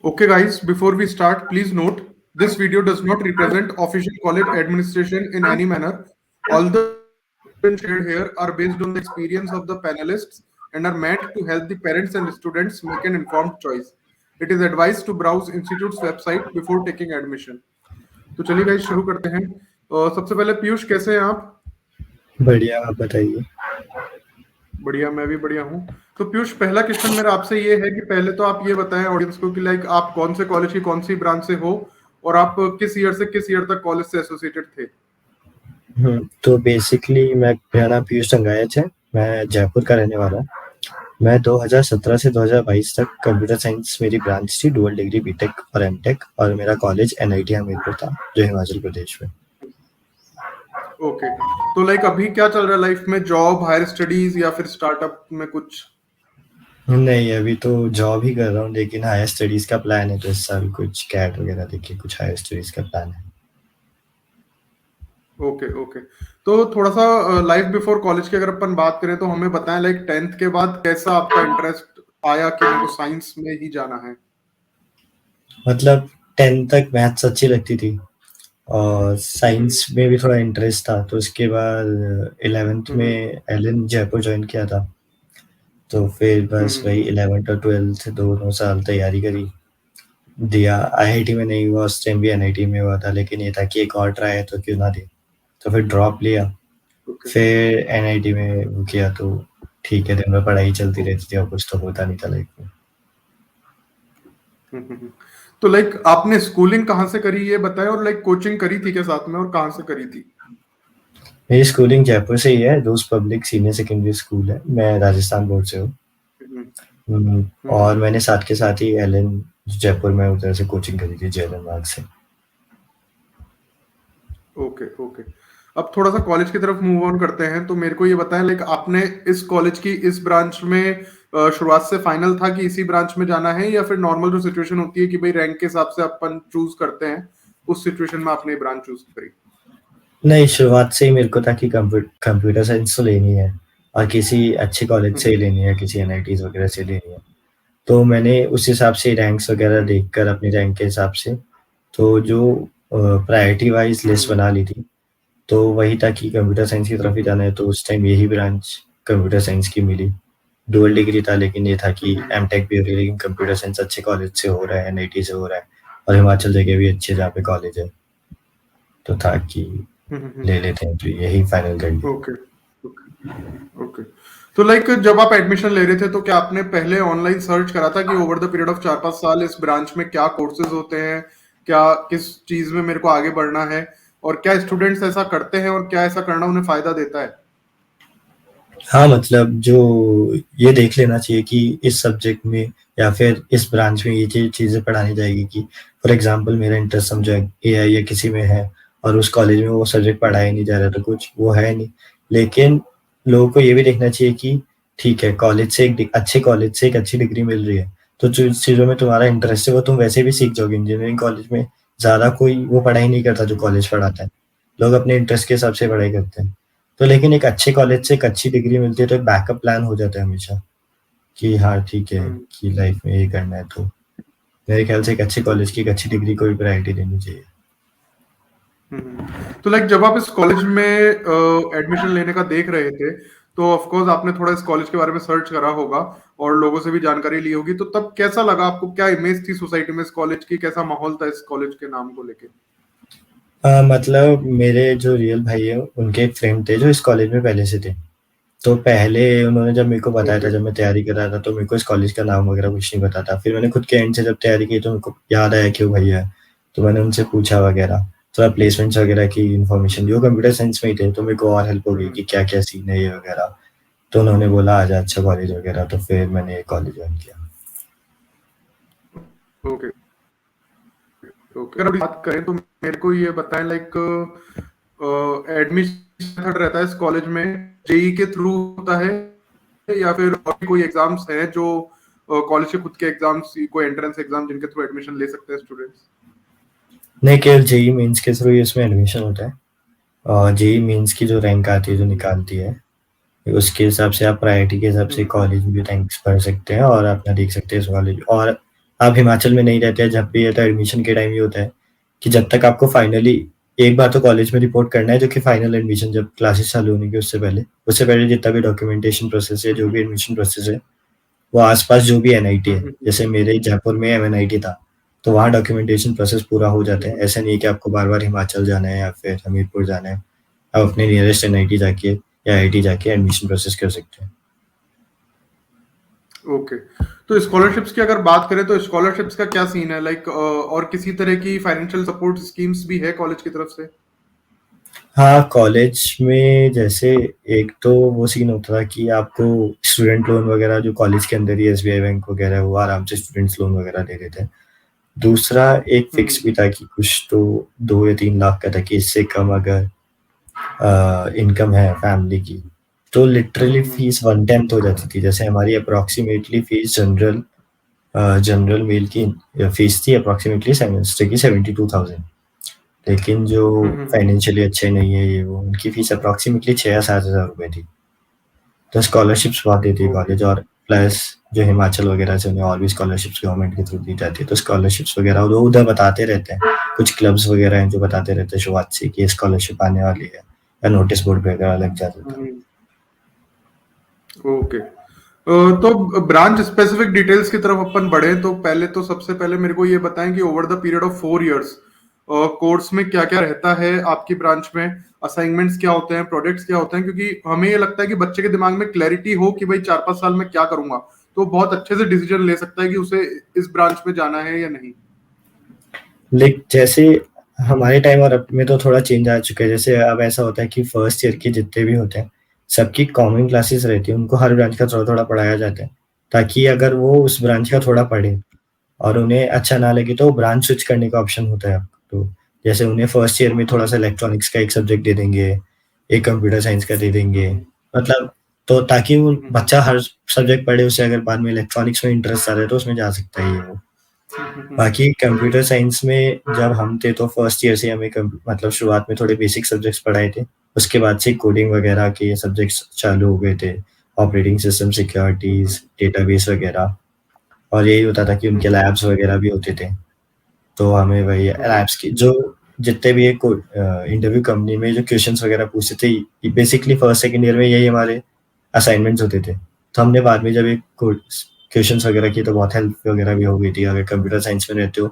Okay, guys, before we start, please note this video does not represent official college administration in any manner. All the information shared here are based on the experience of the panelists and are meant to help the parents and students make an informed choice. It is advised to browse institute's website before taking admission. तो चलिए guys शुरू करते हैं। सबसे पहले पीयूष कैसे हैं आप? बढ़िया, आप बताइए। बढ़िया, मैं भी बढ़िया हूँ। तो पीयूष पहला क्वेश्चन मेरा आपसे ये है कि पहले तो आप ये बताएं ऑडियंस को कि लाइक आप कौन से कॉलेज की कौन सी ब्रांच से हो और आप किस ईयर से किस ईयर तक कॉलेज से एसोसिएटेड थे? तो बेसिकली मेरा नाम पीयूष रंगायत है, मैं जयपुर का रहने वाला हूँ। मैं 2017 से 2022 तक कंप्यूटर साइंस मेरी ब्रांच थी, डुअल डिग्री बीटेक और एमटेक, और मेरा कॉलेज एनआईटी हमीरपुर था, जो हिमाचल प्रदेश में। ओके, तो लाइक अभी क्या चल रहा है लाइफ में? जॉब, हायर स्टडीज या फिर स्टार्टअप में कुछ? नहीं, अभी तो जॉब ही कर रहा हूँ, लेकिन हायर स्टडीज का प्लान है, तो इस साल कुछ कैट वगैरह देके कुछ हायर स्टडीज का प्लान है। ओके ओके, तो थोड़ा सा लाइफ बिफोर कॉलेज की अगर अपन बात करें तो हमें बताएं लाइक 10th के बाद कैसा आपका इंटरेस्ट आया कि मेरे को साइंस में ही जाना है? मतलब 10th तक मैथ्स अच्छी लगती थी और साइंस में भी थोड़ा इंटरेस्ट था, तो उसके बाद 11th में एलन जयपुर ज्वाइन किया था। तो फिर बस वही 11th और 12th दोनों साल तैयारी करी, दिया। आईआईटी में नहीं हुआ, उस टाइम भी एनआईटी में हुआ था, लेकिन ये था कि एक और ट्राई है तो क्यों ना दे, तो फिर ड्रॉप लिया। फिर एनआईटी में वो किया, तो ठीक है, दिन भर पढ़ाई चलती रहती थी और कुछ तो होता नहीं था लाइफ में। तो लाइक आपने स्कूलिंग कहाँ से करी ये बताएं, और लाइक कोचिंग करी थी क्या साथ में, और कहाँ से करी थी? मेरी स्कूलिंग जयपुर से ही है, दोस्त पब्लिक सीनियर सेकेंडरी स्कूल है, मैं राजस्थान बोर्ड से हूँ। और मैंने साथ के साथ ही एलन जयपुर में उधर से कोचिंग करी थी, जेएलएन मार्ग से। ओके ओके, अब थोड़ा सा कॉलेज की तरफ मूव ऑन करते हैं। तो मेरे को ये बताएं लाइक आपने इस कॉलेज की इस ब्रांच में शुरुआत से फाइनल था कि इसी ब्रांच में जाना है, या फिर नॉर्मल जो सिचुएशन होती है कि भाई रैंक के हिसाब से अपन चूज करते हैं, उस सिचुएशन में आपने ब्रांच चूज करी? नहीं, शुरुआत से ही मेरे को था कि कंप्यूटर साइंस तो लेनी है और किसी अच्छे कॉलेज से ही लेनी है, किसी एनआईटीज वगैरह से लेनी है। तो मैंने उस हिसाब से रैंक्स वगैरह देखकर अपनी रैंक के हिसाब से तो जो प्रायोरिटी वाइज लिस्ट बना ली थी, तो वही था कि कंप्यूटर साइंस की तरफ ही जाना है। तो उस टाइम यही ब्रांच कंप्यूटर साइंस की मिली। डुअल डिग्री था, लेकिन ये था कि एमटेक भी हो रही है, लेकिन कंप्यूटर साइंस अच्छे कॉलेज से हो रहा है, एनआईटी से हो रहा है, और हिमाचल जगह भी अच्छे जहाँ पे कॉलेज है, तो था कि ले लेते हैं, तो यही फाइनल कर लिया। ओके ओके ओके, तो लाइक जब आप एडमिशन ले रहे थे तो क्या आपने पहले ऑनलाइन सर्च करा था कि ओवर द पीरियड ऑफ 4-5 साल इस ब्रांच में क्या कोर्सेज होते हैं, क्या किस चीज में मेरे को आगे बढ़ना है, और क्या स्टूडेंट्स ऐसा करते हैं और क्या ऐसा करना उन्हें फायदा देता है? हाँ, मतलब जो ये देख लेना चाहिए कि इस सब्जेक्ट में या फिर इस ब्रांच में ये चीज़ें पढ़ानी जाएगी, कि फॉर एग्जांपल मेरा इंटरेस्ट समझो एआई या किसी में है और उस कॉलेज में वो सब्जेक्ट पढ़ाया नहीं जा रहा, तो कुछ वो है नहीं। लेकिन लोगों को ये भी देखना चाहिए कि ठीक है, कॉलेज से अच्छे कॉलेज से एक अच्छी डिग्री मिल रही है, तो जो चीज़ों में तुम्हारा इंटरेस्ट है वो तुम वैसे भी सीख जाओगे। इंजीनियरिंग कॉलेज में ज़्यादा कोई वो पढ़ाई नहीं करता जो कॉलेज पढ़ाता है, लोग अपने इंटरेस्ट के हिसाब से पढ़ाई करते हैं। तो लेकिन एक अच्छे कॉलेज से एक अच्छी डिग्री मिलती है, तो एक बैकअप प्लान हो जाता है हमेशा कि हाँ ठीक है, कि लाइफ में ये करना है। तो मेरे ख्याल से एक अच्छे कॉलेज की एक अच्छी डिग्री को भी प्रायोरिटी देनी चाहिए। तो लाइक जब आप इस कॉलेज में एडमिशन लेने का देख रहे थे तो ऑफ कोर्स आपने थोड़ा इस कॉलेज के बारे में सर्च करा होगा और लोगों से भी जानकारी ली होगी, तो तब कैसा लगा आपको? क्या इमेज थी सोसाइटी में इस कॉलेज की? कैसा माहौल था इस कॉलेज के नाम को लेके? मतलब मेरे जो रियल भाई है उनके एक फ्रेंड थे जो इस कॉलेज में पहले से थे, तो पहले उन्होंने जब मेरे को बताया था, जब मैं तैयारी कर रहा था, तो मेरे को इस कॉलेज का नाम वगैरह कुछ नहीं पता था। फिर मैंने खुद के एंड से जब तैयारी की तो मेरे को याद आया कि वो भैया है, तो मैंने उनसे पूछा वगैरह, थोड़ा प्लेसमेंट्स वगैरह की इन्फॉर्मेशन दी। वो कंप्यूटर साइंस में ही थे, तो मेरे को और हेल्प हो गई कि क्या क्या सीन है ये वगैरह। तो उन्होंने बोला आ जा, अच्छा कॉलेज वगैरह, तो फिर मैंने ये कॉलेज ज्वाइन किया। ओके ओके, अगर बात करें तो मेरे को ये बताएं लाइक एडमिशन मेथड रहता है इस कॉलेज में जेई के थ्रू होता है या फिर और भी कोई एग्जाम्स हैं जो कॉलेज के खुद के एग्जाम्स, कोई एंट्रेंस एग्जाम जिनके थ्रू एडमिशन ले सकते हैं स्टूडेंट्स? नहीं, केवल जेई मेंस के थ्रू ही इसमें एडमिशन होता है। और जेई मेंस की जो रैंक आती है, जो निकालती है, उसके हिसाब से आप प्रायोरिटी के हिसाब से कॉलेज भी रैंक्स पढ़ सकते हैं और अपना देख सकते हैं इस कॉलेज। और आप हिमाचल में नहीं रहते हैं, जब भी है तो एडमिशन के टाइम ये होता है कि जब तक आपको फाइनली एक बार तो कॉलेज में रिपोर्ट करना है, जो कि फाइनल एडमिशन जब क्लासेस चालू होने के उससे पहले जितना भी डॉक्यूमेंटेशन प्रोसेस है, जो भी एडमिशन प्रोसेस है, वो आसपास जो भी एनआईटी है, जैसे मेरे जयपुर में एमएनआईटी था, तो वहाँ डॉक्यूमेंटेशन प्रोसेस पूरा हो जाता है। ऐसा नहीं है कि आपको बार-बार हिमाचल जाना है या फिर हमीरपुर जाना है। आप अपने नियरेस्ट एनआईटी जाके या आईआईटी जाके एडमिशन प्रोसेस कर सकते हैं। ओके, तो स्कॉलरशिप्स की अगर बात करें तो स्कॉलरशिप्स का क्या सीन है, लाइक और किसी तरह की फाइनेंशियल सपोर्ट स्कीम्स भी है कॉलेज की तरफ से? हाँ, कॉलेज में जैसे एक तो वो सीन होता था कि आपको स्टूडेंट लोन वगैरह जो कॉलेज के अंदर ही एसबीआई बैंक वगैरह है, वो आराम से स्टूडेंट्स लोन वगैरह दे देते हैं। दूसरा एक फिक्स भी था कि कुछ तो 2 या 3 लाख का था कि इससे कम अगर इनकम है फैमिली की, तो लिटरली फीस 1/10 हो जाती थी। जैसे हमारी अप्रॉक्सिमेटली फीस जनरल मेल की फीस थी अप्रॉक्सिमेटली सेमेस्टर की 72,000, लेकिन जो फाइनेंशियली अच्छे नहीं है ये वो, उनकी फीस अप्रॉक्सिमेटली 6 या 7,000 रुपए थी। तो स्कॉलरशिप्स बहुत देती है कॉलेज, और प्लस जो हिमाचल वगैरह से उन्हें और भी स्कॉलरशिप्स गवर्नमेंट के थ्रू दी जाती है। तो स्कॉलरशिप्स वगैरह वो उधर बताते रहते हैं, कुछ क्लब्स वगैरह हैं जो बताते रहते हैं शुरुआत से कि स्कॉलरशिप आने वाली है, या नोटिस बोर्ड वगैरह लग जाता था। ओके, तो ब्रांच स्पेसिफिक डिटेल्स की तरफ अपन बढ़े तो पहले तो सबसे पहले मेरे को ये बताएं कि over the period of 4 years course में क्या क्या रहता है आपकी ब्रांच में, असाइनमेंट्स क्या होते हैं, प्रोजेक्ट्स क्या होते हैं, क्योंकि हमें ये लगता है कि बच्चे के दिमाग में क्लैरिटी हो कि भाई 4-5 साल में क्या करूंगा, तो बहुत अच्छे से डिसीजन ले सकता है कि उसे इस ब्रांच में जाना है या नहीं। लेकिन जैसे हमारे टाइम और अब में तो थोड़ा चेंज आ चुका है। जैसे अब ऐसा होता है कि फर्स्ट ईयर के जितने भी होते हैं, सबकी कॉमन क्लासेस रहती है, उनको हर ब्रांच का थोड़ा-थोड़ा पढ़ाया जाता है, ताकि अगर वो उस ब्रांच का थोड़ा पढ़ें और उन्हें अच्छा ना लगे तो ब्रांच स्विच करने का ऑप्शन होता है अब तो। जैसे उन्हें फर्स्ट ईयर में थोड़ा-सा इलेक्ट्रॉनिक्स का एक सब्जेक्ट दे देंगे, एक कंप्यूटर साइंस का दे देंगे, मतलब तो ताकि वो बच्चा हर सब्जेक्ट पढ़े, उसे अगर बाद में इलेक्ट्रॉनिक्स में इंटरेस्ट आ रहा है तो उसमें जा सकता है ये वो। बाकी कंप्यूटर साइंस में जब हम थे तो फर्स्ट ईयर से हमें मतलब शुरुआत में थोड़े बेसिक सब्जेक्ट्स पढ़ाए थे, उसके बाद से कोडिंग वगैरह के सब्जेक्ट्स चालू हो गए थे, ऑपरेटिंग सिस्टम सिक्योरिटीज, डेटाबेस वगैरह, और यही होता था कि उनके लैब्स वगैरह भी होते थे। तो हमें वही लैब्स की जो जितने भी एक इंटरव्यू कंपनी में जो क्वेश्चंस वगैरह पूछते थे, बेसिकली फर्स्ट सेकंड ईयर में यही हमारे असाइनमेंट्स होते थे। तो हमने बाद में जब एक क्वेश्चंस वगैरह की तो बहुत हेल्प वगैरह भी हो गई थी। अगर कंप्यूटर साइंस में रहते हो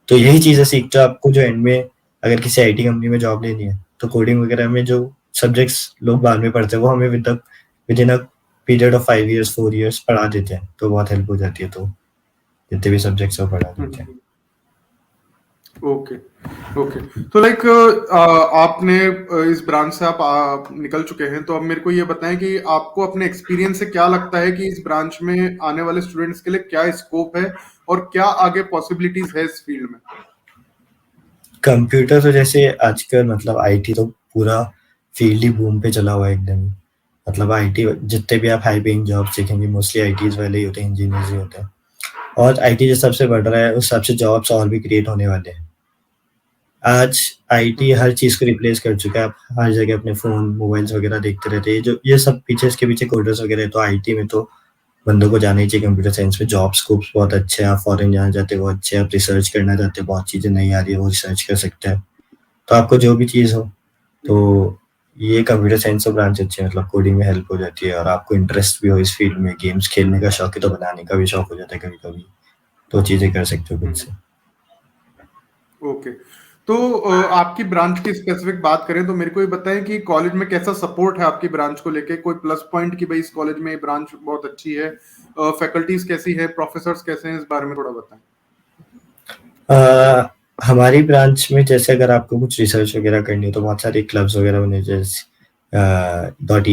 तो यही चीज़ें सीखते हो आपको, जो एंड में अगर किसी आईटी कंपनी में जॉब लेनी है तो कोडिंग वगैरह में जो सब्जेक्ट्स लोग बाद में पढ़ते हैं वो हमें with in a period of 5 years 4 years पढ़ा देते हैं, तो बहुत हेल्प हो जाती है। तो जितने भी सब्जेक्ट्स वो पढ़ा देते हैं। ओके, ओके, तो लाइक आपने इस ब्रांच से आप निकल चुके हैं, तो अब मेरे को ये बताएं कि आपको अपने एक्सपीरियंस से क्या लगता है कि इस ब्रांच में आने वाले स्टूडेंट्स के लिए क्या स्कोप है और क्या आगे पॉसिबिलिटीज है इस फील्ड में? कंप्यूटर तो जैसे आजकल मतलब आईटी तो पूरा फील्ड ही बूम पे चला हुआ है एकदम ही। मतलब आईटी जितने भी आप हाई पेइंग जॉब्स देखेंगे मोस्टली आईटीज वाले ही होते हैं, इंजीनियर्स ही होते हैं। और आईटी जिस हिसाब से बढ़ रहा है उस हिसाब से जॉब्स और भी क्रिएट होने वाले हैं। आज आईटी हर चीज को रिप्लेस कर चुका है। आप हर जगह अपने फोन मोबाइल्स वगैरह देखते रहते हैं। ये सब पीछे इसके पीछे कोडर्स वगैरह है। तो आईटी में तो बंदों को जाना ही चाहिए। कंप्यूटर साइंस में जॉब स्कोप्स बहुत अच्छे हैं। आप फॉरेन जाना चाहते हो वो अच्छे हैं। आप रिसर्च करना चाहते हो बहुत चीजें नहीं आ रही है वो रिसर्च कर सकते हैं। तो आपको जो भी चीज हो तो ये कंप्यूटर साइंस का ब्रांच अच्छी है। मतलब कोडिंग में हेल्प हो जाती है और आपको इंटरेस्ट भी हो इस फील्ड में, गेम्स खेलने का शौक है तो बनाने का भी शौक हो जाता है कभी कभी, तो चीजें कर सकते हो खुद से। ओके, तो आपकी ब्रांच की स्पेसिफिक बात करें तो मेरे को ये बताएं कि कॉलेज में कैसा सपोर्ट है आपकी ब्रांच को लेके, कोई प्लस पॉइंट कि भाई इस कॉलेज में ब्रांच बहुत अच्छी है, फैकल्टीज कैसी है, प्रोफेसर्स कैसे हैं, इस बारे में थोड़ा बताएं। हमारी ब्रांच में जैसे अगर आपको कुछ रिसर्च वगैरह करनी हो तो बहुत सारे क्लब्स वगैरह बने, जैसे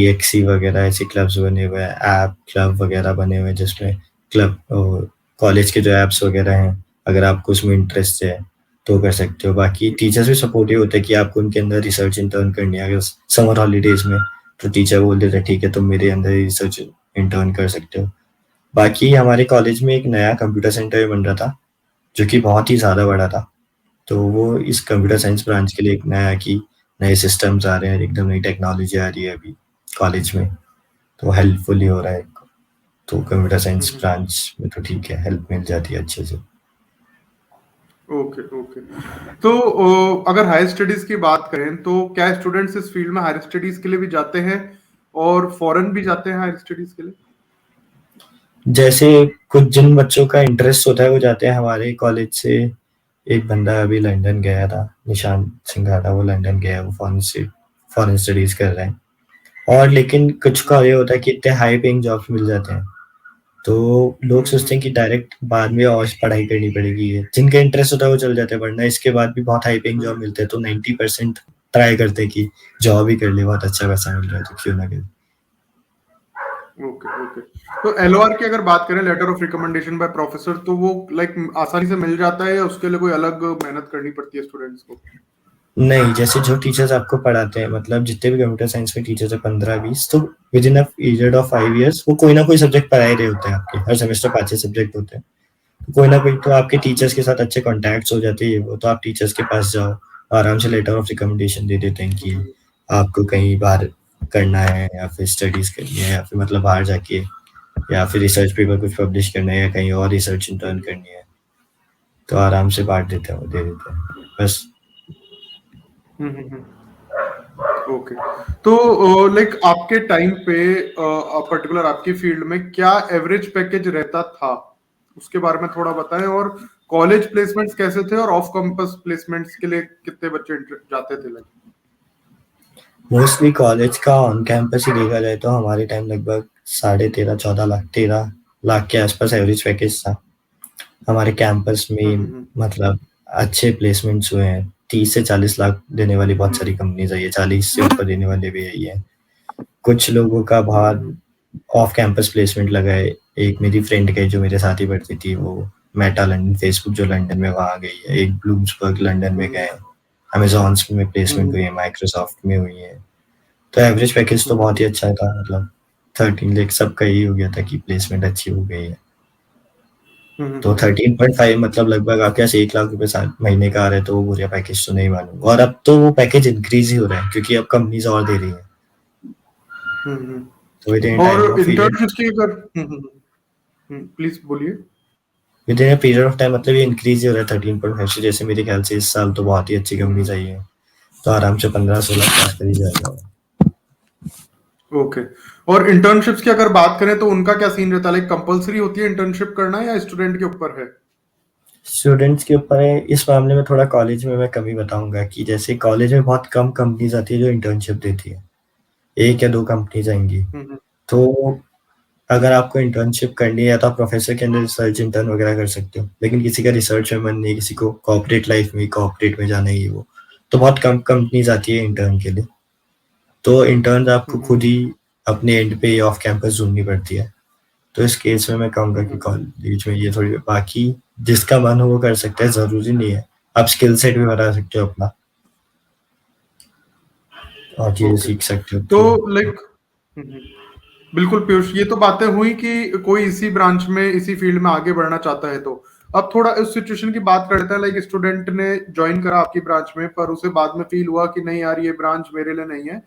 .exe वगैरह ऐसे क्लब्स बने हुए हैं, ऐप क्लब वगैरह बने हुए हैं जिसमें क्लब कॉलेज के जो ऐप्स वगैरह हैं अगर आपको उसमें इंटरेस्ट है तो कर सकते हो। बाकी टीचर्स भी सपोर्टिव होते हैं कि आपको उनके अंदर रिसर्च इंटर्न करनी है। अगर समर हॉलीडेज में तो टीचर बोल देते हैं ठीक है तुम मेरे अंदर रिसर्च इंटर्न कर सकते हो। बाकी हमारे कॉलेज में एक नया कंप्यूटर सेंटर बन रहा था जो कि बहुत ही ज़्यादा बड़ा था। तो वो इस कंप्यूटर साइंस ब्रांच के लिए एक नया कि नए सिस्टम्स आ रहे हैं, एकदम नई टेक्नोलॉजी आ रही है अभी कॉलेज में, तो हेल्पफुल ही हो रहा है। तो कंप्यूटर साइंस ब्रांच में तो ठीक है, हेल्प मिल जाती है अच्छे से। Okay okay. तो अगर हायर स्टडीज की बात करें तो क्या स्टूडेंट्स इस फील्ड में हायर स्टडीज के लिए भी जाते हैं और फॉरेन भी जाते हैं हायर स्टडीज के लिए? जैसे कुछ जिन बच्चों का इंटरेस्ट होता है वो जाते हैं। हमारे कॉलेज से एक बंदा अभी लंदन गया था, निशान सिंघाड़ा, वो लंदन गया, वो फॉरेन स्टडीज कर रहे हैं। और लेकिन कुछ का ये होता है कि इतने हाई पेइंग जॉब्स मिल जाते हैं, तो लोग सोचते हैं कि डायरेक्ट बाद में और पढ़ाई करनी पड़ेगी। जिनका इंटरेस्ट होता है वो चल जाते हैं, वरना इसके बाद भी बहुत हाई पेइंग जॉब मिलते हैं, तो 90% ट्राई करते हैं कि जॉब ही कर ले, बहुत अच्छा पैसा मिल रहा है तो क्यों ना करें। Okay okay. तो एलओआर की अगर बात करें, letter of recommendation by professor, तो वो लाइक आसानी से मिल जाता है या उसके लिए कोई अलग मेहनत करनी पड़ती है स्टूडेंट्स को? नहीं, जैसे जो टीचर्स आपको पढ़ाते हैं, मतलब जितने भी कंप्यूटर साइंस में टीचर्स है 15-20, तो with in a period of 5 years वो कोई ना कोई सब्जेक्ट पढ़ा ही रहे होते हैं आपके। हर सेमेस्टर 5-6 सब्जेक्ट होते हैं, तो कोई ना कोई तो आपके टीचर्स के साथ अच्छे कॉन्टैक्ट्स हो जाते हैं। वो तो आप टीचर्स के पास जाओ, आराम से लेटर ऑफ रिकमेंडेशन दे देते हैं कि आपको कहीं बाहर करना है या फिर स्टडीज करनी है, या फिर मतलब बाहर जाके, या फिर रिसर्च पेपर कुछ पब्लिश करना है, या कहीं और रिसर्च इंटर्न करनी है, तो आराम से बांट देते हैं, वो दे देते हैं बस। ओके। तो लाइक आपके टाइम पे पर्टिकुलर आपकी फील्ड में क्या एवरेज पैकेज रहता था, उसके बारे में थोड़ा बताएं। और कॉलेज प्लेसमेंट्स कैसे थे और ऑफ कैंपस प्लेसमेंट्स के लिए कितने बच्चे जाते थे? लाइक मोस्टली कॉलेज का ऑन कैंपस ही देखा जाए तो हमारे टाइम लगभग 13.5 लाख के आसपास एवरेज पैकेज था। हमारे कैंपस में मतलब अच्छे प्लेसमेंट्स हुए हैं। 30 से 40 लाख देने वाली बहुत सारी कंपनीज आई है, 40 से ऊपर देने वाले भी आई है। कुछ लोगों का बाहर ऑफ कैंपस प्लेसमेंट लगा है। एक मेरी फ्रेंड का जो मेरे साथ ही पढ़ती थी, वो मेटा लंदन, फेसबुक जो लंदन में, वहाँ गई है। एक ब्लूम्सबर्ग लंदन में गए, अमेजॉन में प्लेसमेंट हुई है, माइक्रोसॉफ्ट में हुई है। तो एवरेज पैकेज तो बहुत ही अच्छा था, मतलब 13 लाख सबका यही हो गया था कि प्लेसमेंट अच्छी हो गई है। तो 13.5 मतलब लगभग आपके पास 1 लाख रुपए साल महीने का आ रहा है, तो वो बुरा पैकेज तो नहीं मानूंगा। और अब तो वो पैकेज इंक्रीज ही हो रहा है क्योंकि अब कंपनीज और दे रही है। तो विद इन टाइम और ऑफ पीरियड, इंटर्नशिप्स की अगर प्लीज बोलिए। With in period of time मतलब ये इंक्रीज ही हो रहा है 13.5 से। जैसे मेरे ख्याल से इस साल तो बहुत ही अच्छी कंपनीज आई है, तो आराम से 15-16 पास कर ही जाएगा। ओके। और इंटर्नशिप्स की अगर बात करें तो उनका क्या सीन रहता है? लाइक कंपलसरी होती है इंटर्नशिप करना या स्टूडेंट के ऊपर है? स्टूडेंट्स के ऊपर है। इस मामले में थोड़ा कॉलेज में मैं कमी बताऊंगा कि जैसे कॉलेज में बहुत कम कंपनीज आती है जो इंटर्नशिप देती है, 1 या 2 कंपनीज आएंगी। तो अगर आपको इंटर्नशिप करनी है तो आप प्रोफेसर के अंदर रिसर्च इंटर्न वगैरह कर सकते हो, लेकिन किसी का रिसर्च में मन नहीं, किसी को कॉर्पोरेट लाइफ में, कॉर्पोरेट में जाना ही वो, तो बहुत कम कंपनीज आती है इंटर्न के लिए। तो इंटर्न आपको खुद ही अपने एंड पे ऑफ कैंपस ढूंढनी पड़ती है। तो इस केस में मैं कहूँगा कि कॉलेज में ये थोड़ी, बाकी जिसका मन हो वो कर सकता है, जरूरी नहीं है। आप स्किल सेट भी बढ़ा सकते हो अपना और चीजें सीख सकते हो। तो लाइक बिल्कुल पीयूष, ये तो बातें हुई कि कोई इसी ब्रांच में, इसी फील्ड में आगे बढ़ना चाहता है। तो अब थोड़ा इस सिचुएशन की बात करते हैं। लाइक स्टूडेंट ने ज्वाइन करा आपकी ब्रांच में, पर उसे बाद में फील हुआ कि नहीं यार, ये ब्रांच मेरे लिए नहीं है,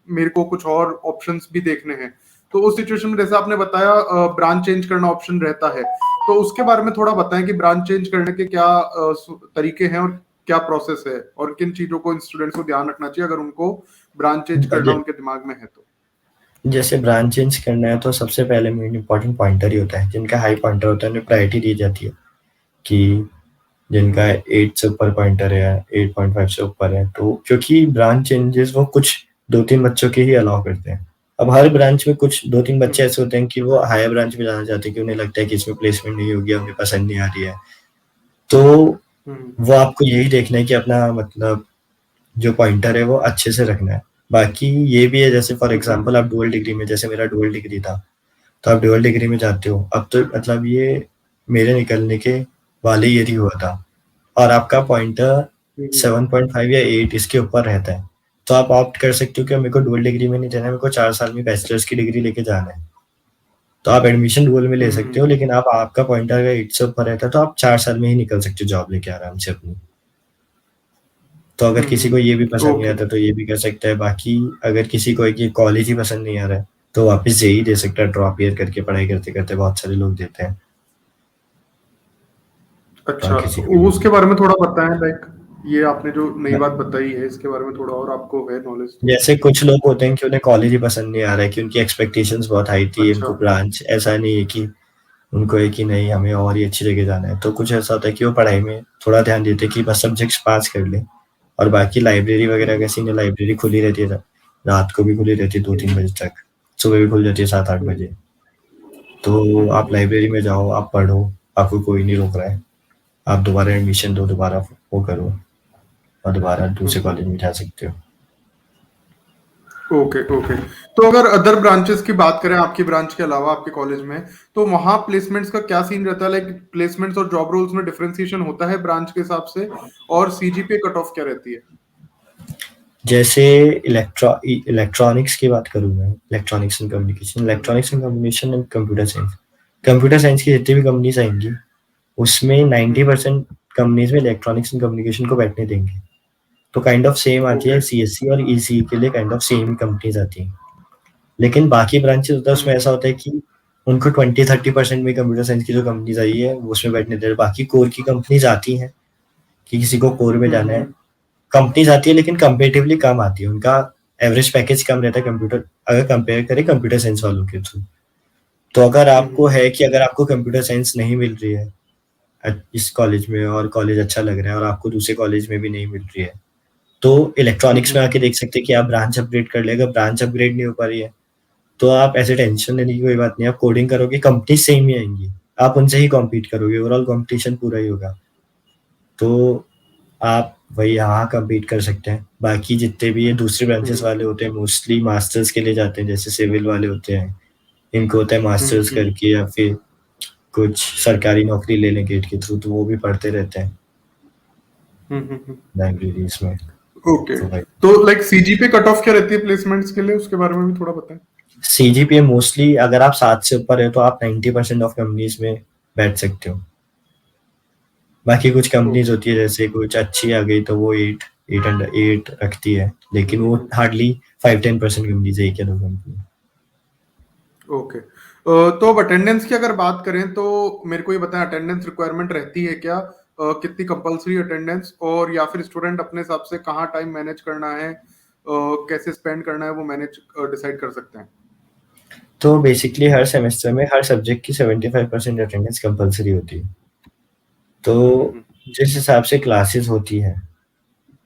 मेरे को कुछ और ऑप्शंस भी देखने हैं। तो उस सिचुएशन में जैसे आपने बताया ब्रांच चेंज करना ऑप्शन रहता है, तो उसके बारे में थोड़ा बताएं कि ब्रांच चेंज करने के क्या तरीके हैं और क्या प्रोसेस है, और किन चीजों को स्टूडेंट्स को ध्यान रखना चाहिए अगर उनको ब्रांच चेंज करना उनके दिमाग में है तो। जैसे ब्रांच चेंज करना है तो सबसे पहले मेन इंपॉर्टेंट पॉइंटर ही होता है। जिनका हाई पॉइंटर होता है उन्हें प्रायोरिटी दी जाती है, कि जिनका 8 से ऊपर पॉइंटर है, 8.5 से ऊपर है, तो क्योंकि ब्रांच चेंजेस वो कुछ 2-3 बच्चों के ही अलाउ करते हैं। अब हर ब्रांच में कुछ 2-3 बच्चे ऐसे होते हैं कि वो हायर ब्रांच में जाना चाहते हैं, कि उन्हें लगता है कि इसमें प्लेसमेंट नहीं होगी, उन्हें पसंद नहीं आ रही है। तो वो आपको यही देखना है कि अपना मतलब जो पॉइंटर है वो अच्छे से रखना है। बाकी ये भी है, जैसे फॉर एग्जांपल आप डुअल डिग्री में, जैसे मेरा डुअल डिग्री था, तो आप डुअल डिग्री में जाते हो। अब तो मतलब ये मेरे निकलने के वाले ये ही हुआ था, और आपका पॉइंटर 7.5 या 8 इसके ऊपर रहता है, तो आप ऑप्ट कर सकते हो कि मेरे को डुअल डिग्री में नहीं जाना है, मेरे को 4 साल में बैचलर्स की डिग्री लेके जाना है। तो आप एडमिशन डुअल में ले सकते हो, लेकिन आप आपका पॉइंटर अगर 8 से ऊपर रहता है तो आप 4 साल में ही निकल सकते हो जॉब लेके आराम से अपनी। तो अगर किसी को ये भी पसंद नहीं आता तो ये भी कर सकता है। बाकी अगर किसी को एक कॉलेज ही पसंद नहीं आ रहा है तो वापस जेईई दे सकता है, ड्रॉप ईयर करके पढ़ाई करते करते बहुत सारे लोग देते हैं। अच्छा, किसी तो फील्ड उसके में। बारे में थोड़ा बताएं, लाइक ये आपने जो नई बात बताई है इसके बारे में थोड़ा और आपको है नॉलेज तो। जैसे कुछ लोग होते हैं कि उन्हें कॉलेज ही पसंद नहीं आ रहा है, कि उनकी एक्सपेक्टेशंस बहुत हाई थी, अच्छा। उनको ब्रांच ऐसा नहीं है कि उनको है कि नहीं हमें और ही अच्छी जगह जाना है। तो कुछ ऐसा होता है कि वो पढ़ाई में थोड़ा ध्यान देते हैं कि बस सब्जेक्ट्स पास कर लें, और बाकी लाइब्रेरी वगैरह हम्म, का सीन है, लाइब्रेरी खुली रहती है, रात को भी खुली रहती है 2-3 हम्म, बजे तक, सुबह भी खुल जाती है 7-8 हम्म, बजे। तो हम्म, आप लाइब्रेरी में जाओ, आप पढ़ो, आपको कोई नहीं रोक रहा है। आप दोबारा एडमिशन दो, दोबारा वो करो, और दोबारा दूसरे हम्म। कॉलेज में जा सकते हो। Okay, okay. तो अगर अदर ब्रांचेस की बात करें आपकी ब्रांच के अलावा आपके कॉलेज में, तो वहां प्लेसमेंट्स का क्या सीन रहता है? लाइक प्लेसमेंट्स और जॉब रोल्स में डिफरेंशिएशन होता है ब्रांच के हिसाब से, और सीजीपीए कट ऑफ क्या रहती है? जैसे इलेक्ट्रॉनिक्स की बात करूँ मैं, electronics and communication and computer science की जितनी भी कंपनीज आएंगी, उसमें 90% कंपनीज में इलेक्ट्रॉनिक्स एंड कम्युनिकेशन को बैठने देंगे। तो काइंड ऑफ सेम आती ओके। है, सीएससी और ईसीई के लिए काइंड ऑफ सेम कंपनीज आती हैं। लेकिन बाकी ब्रांचेस होता है, उसमें ऐसा होता है कि उनको 20-30% में कंप्यूटर साइंस की जो कंपनीज आई है वो उसमें बैठने दे रहे, बाकी कोर की कंपनीज आती हैं कि किसी को कोर में जाना है। कंपनीज आती है लेकिन कंपेरेटिवली कम आती है, उनका एवरेज पैकेज कम रहता है कंप्यूटर, अगर कंपेयर करें कंप्यूटर साइंस वालों के थ्रू। तो अगर आपको है कि अगर आपको कंप्यूटर साइंस नहीं मिल रही है इस कॉलेज में, और कॉलेज अच्छा लग रहा है और आपको दूसरे कॉलेज में भी नहीं मिल रही है, तो इलेक्ट्रॉनिक्स में आके देख सकते हैं कि आप ब्रांच अपग्रेड कर ले। अगर ब्रांच अपग्रेड नहीं हो पा रही है तो आप ऐसे टेंशन लेने की कोई बात नहीं, आप कोडिंग करोगे, कंपनी सेम ही आएंगी, आप उनसे ही कॉम्पीट करोगे, ओवरऑल कॉम्पिटिशन पूरा ही होगा। तो आप वही यहाँ कम्पीट कर सकते हैं। बाकी जितने भी ये दूसरे ब्रांचेस वाले होते हैं मोस्टली मास्टर्स के लिए जाते हैं, जैसे सिविल वाले होते हैं, इनको होता है मास्टर्स करके या फिर कुछ सरकारी नौकरी ले लें गेट के थ्रू, तो वो भी पढ़ते रहते हैं लाइब्रेरीज में। ओके। तो भाई तो लाइक सीजीपीए कट ऑफ क्या रहती है प्लेसमेंट्स के लिए, उसके बारे में भी थोड़ा बताएं। सीजीपीए मोस्टली अगर आप 7 से ऊपर है तो आप 90% ऑफ कंपनीज में बैठ सकते हो। बाकी कुछ कंपनीज ओके। होती है जैसे कुछ अच्छी आ गई तो वो 8 रखती है, लेकिन वो हार्डली 5-10% कंपनीज है, एक या दो कंपनी। ओके। तो अब अटेंडेंस की अगर बात करें तो मेरे को ये बताएं, अटेंडेंस रिक्वायरमेंट रहती है क्या? कितनी कंपलसरी अटेंडेंस, और या फिर स्टूडेंट अपने हिसाब से कहाँ टाइम मैनेज करना है, कैसे स्पेंड करना है, वो मैनेज डिसाइड कर सकते हैं? तो बेसिकली हर सेमेस्टर में हर सब्जेक्ट की 75% अटेंडेंस कंपलसरी होती है। तो हम्म, जिस हिसाब से क्लासेस होती है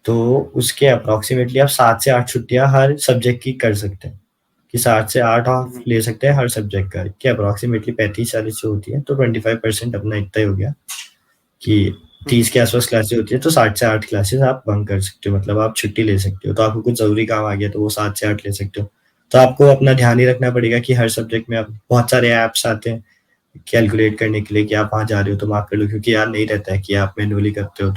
तो उसके अप्रोक्सीमेटली आप 7 से 8 छुट्टियां हर सब्जेक्ट की कर सकते हैं, कि 7 से 8 ऑफ हम्म, ले सकते हैं हर सब्जेक्ट का, कि अप्रोक्सीमेटली 35-40 जो होती है, तो 25% अपना इतना ही हो गया कि 30 के आसपास क्लासेस होती है, तो 60 से 8 क्लासेस आप बंक कर सकते हो, मतलब आप छुट्टी ले सकते हो। तो आपको कुछ ज़रूरी काम आ गया तो वो 7 से 8 ले सकते हो। तो आपको अपना ध्यान ही रखना पड़ेगा कि हर सब्जेक्ट में आप बहुत सारे ऐप्स आते हैं कैलकुलेट करने के लिए कि आप वहाँ जा रहे हो तो मार्क कर लो, क्योंकि यार नहीं रहता है कि आप मैनुअली करते हो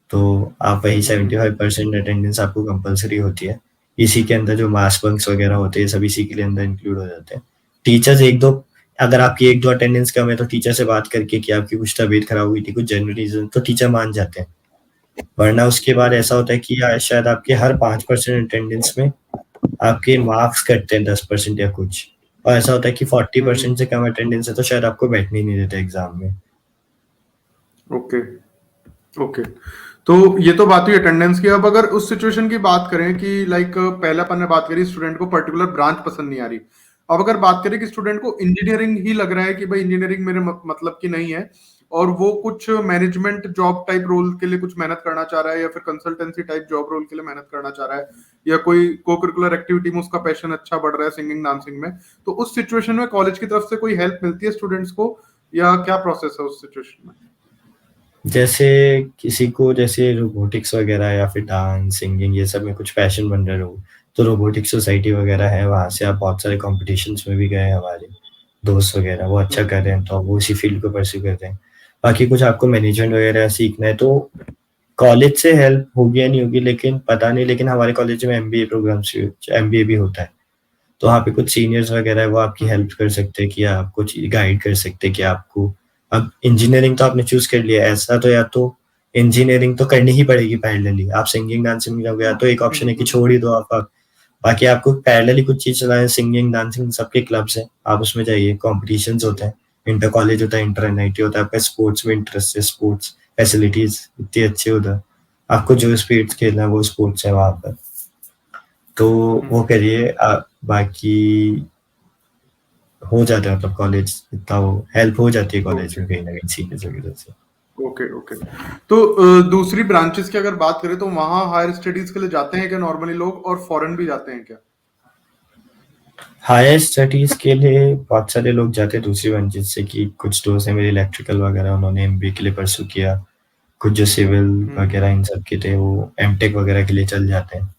तो आप वही 75% अटेंडेंस आपको कंपलसरी होती है। इसी के अंदर जो मास बंक्स वगैरह होते हैं सब इसी के लिए अंदर इंक्लूड हो जाते हैं। टीचर्स एक दो, अगर आपकी 1-2 अटेंडेंस कम है तो टीचर से बात करके कि आपकी कुछ तबीयत खराब हुई थी, कुछ जेन्युइन रीजन, तो टीचर मान जाते हैं। वरना उसके बाद ऐसा होता है कि शायद आपके हर 5% अटेंडेंस में आपके मार्क्स कटते हैं 10% या कुछ, और ऐसा होता है कि 40% से कम अटेंडेंस है तो शायद आपको बैठने ही नहीं देते एग्जाम में। Okay, okay. तो ये तो बात हुई अटेंडेंस की। अब अगर उस सिचुएशन की बात करें कि लाइक पहले अपन ने बात करी स्टूडेंट को पर्टिकुलर ब्रांच पसंद नहीं आ रही, अब अगर बात करें कि स्टूडेंट को इंजीनियरिंग ही लग रहा है कि भाई इंजीनियरिंग मेरे मतलब की नहीं है, और वो कुछ मैनेजमेंट जॉब टाइप रोल के लिए कुछ मेहनत करना चाह रहा है, या फिर कंसल्टेंसी टाइप जॉब रोल के लिए मेहनत करना चाह रहा है, या कोई को करिकुलर एक्टिविटी में उसका पैशन अच्छा बढ़ रहा है सिंगिंग डांसिंग में, तो उस सिचुएशन में कॉलेज की तरफ से कोई हेल्प मिलती है स्टूडेंट्स को, या क्या प्रोसेस है उस सिचुएशन में? जैसे किसी को जैसे रोबोटिक्स वगैरह या फिर डांस सिंगिंग ये सब में कुछ पैशन बन रहे हो, तो रोबोटिक्स सोसाइटी वगैरह है, वहाँ से आप बहुत सारे कॉम्पिटिशन्स में भी गए हैं, हमारे दोस्त वगैरह वो अच्छा कर रहे हैं तो वो उसी फील्ड को परस्यू करते हैं। बाकी कुछ आपको मैनेजमेंट वगैरह सीखना है तो कॉलेज से हेल्प होगी या नहीं होगी लेकिन पता नहीं, लेकिन हमारे कॉलेज में एमबीए प्रोग्राम्स एमबीए भी होता है, तो वहाँ पे कुछ सीनियर्स वगैरह है वो आपकी हेल्प कर सकते हैं कि आपको गाइड कर सकते हैं कि आपको, अब इंजीनियरिंग तो आपने चूज कर लिया ऐसा, तो या तो इंजीनियरिंग तो करनी ही पड़ेगी पैरेलली, आप सिंगिंग डांसिंग में जाओगे, या तो एक ऑप्शन है कि छोड़ ही दो आप बाकी आपको पैरेलली कुछ चीज़ चलाएँ, सिंगिंग, डांसिंग सबके क्लब्स हैं, आप उसमें जाइए, कॉम्पिटिशन्स होते हैं, इंटर कॉलेज होता है, इंटर एनआईटी होता है, आपका स्पोर्ट्स में इंटरेस्ट है, स्पोर्ट्स फैसिलिटीज़ इतनी अच्छी उधर, आपको जो स्पोर्ट्स खेलना है वो स्पोर्ट्स है वहाँ पर, तो वो करिए। बाकी हो जाता है, मतलब कॉलेज इतना वो हेल्प हो जाती है कॉलेज में कहीं न कहीं सीनियर्स वगैरह से। Okay okay. तो दूसरी ब्रांचेस की अगर बात करें तो वहाँ हायर स्टडीज के लिए जाते हैं क्या नॉर्मली लोग, और फॉरेन भी जाते हैं क्या? हायर स्टडीज़ के लिए बहुत सारे लोग जाते हैं दूसरी ब्रांचेस से, कि कुछ दोस्त हैं मेरे इलेक्ट्रिकल वगैरह, उन्होंने एमबीए के लिए परस्यू किया, कुछ जो सिविल वगैरह इन सब के थे वो एमटेक वगैरह के लिए चल जाते हैं।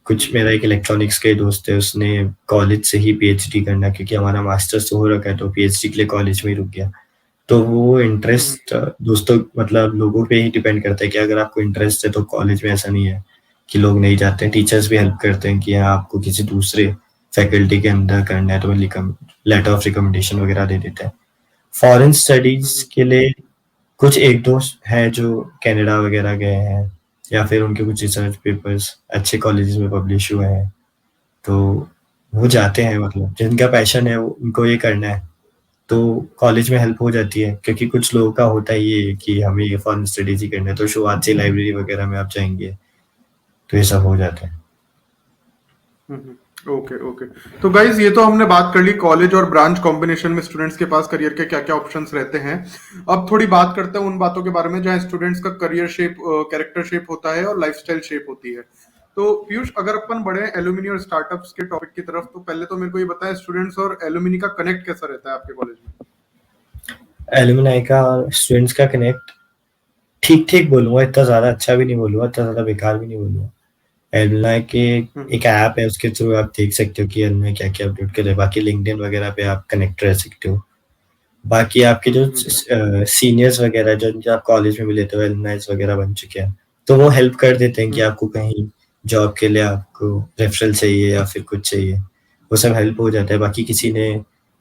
कुछ मेरा एक इलेक्ट्रॉनिक्स का ही दोस्त है, उसने कॉलेज से ही पीएचडी करना, क्योंकि हमारा मास्टर्स तो हो रखा है, तो पीएचडी के लिए कॉलेज में ही रुक गया। तो वो इंटरेस्ट दोस्तों मतलब लोगों पे ही डिपेंड करता है कि अगर आपको इंटरेस्ट है तो कॉलेज में ऐसा नहीं है कि लोग नहीं जाते हैं, टीचर्स भी हेल्प करते हैं कि हाँ, आपको किसी दूसरे फैकल्टी के अंदर करना है तो लेटर ऑफ रिकमेंडेशन वगैरह दे देते हैं। फॉरेन स्टडीज के लिए कुछ एक दोस्त हैं जो कनाडा वगैरह गए हैं, या फिर उनके कुछ रिसर्च पेपर्स अच्छे कॉलेजेस में पब्लिश हुए हैं, तो वो जाते हैं, मतलब जिनका पैशन है उनको ये करना है, तो कॉलेज में हेल्प हो जाती है, क्योंकि कुछ लोगों का होता है ये कि हमें ये फॉरेन स्टडीज ही करना है, तो शुरुआत से लाइब्रेरी वगैरह में आप जाएंगे, तो ये सब हो जाता है। Okay okay. तो गाइज ये तो हमने बात कर ली कॉलेज और ब्रांच कॉम्बिनेशन में स्टूडेंट्स के पास करियर के क्या क्या ऑप्शंस रहते हैं। अब थोड़ी बात करते हैं उन बातों के बारे में जहाँ स्टूडेंट्स का करियर शेप, कैरेक्टर शेप होता है और लाइफस्टाइल शेप होती है। तो पीयूष, अगर अपन बढ़े एलुमिनी और स्टार्टअप्स के टॉपिक की तरफ, तो पहले तो मेरे को ये बताएं स्टूडेंट्स और एलुमिनी का कनेक्ट कैसा रहता है आपके कॉलेज में? एलुमनाई का और स्टूडेंट्स का कनेक्ट ठीक ठीक बोलूंगा, इतना ज्यादा अच्छा भी नहीं बोलूंगा, इतना ज्यादा बेकार भी नहीं बोलूंगा। एलुमनाई के एक ऐप है, उसके थ्रू आप देख सकते हो कि एलुमनाई क्या क्या अपडेट कर रहे हैं, बाकी लिंक्डइन वगैरह पे आप कनेक्ट रह सकते हो। बाकी आपके जो सीनियर्स वगैरह जो आप कॉलेज में मिले थे, एलुमनाइज वगैरह बन चुके हैं, तो वो हेल्प कर देते हैं कि आपको कहीं जॉब के लिए आपको रेफरल चाहिए या फिर कुछ चाहिए, वो सब हेल्प हो जाता है। बाकी किसी ने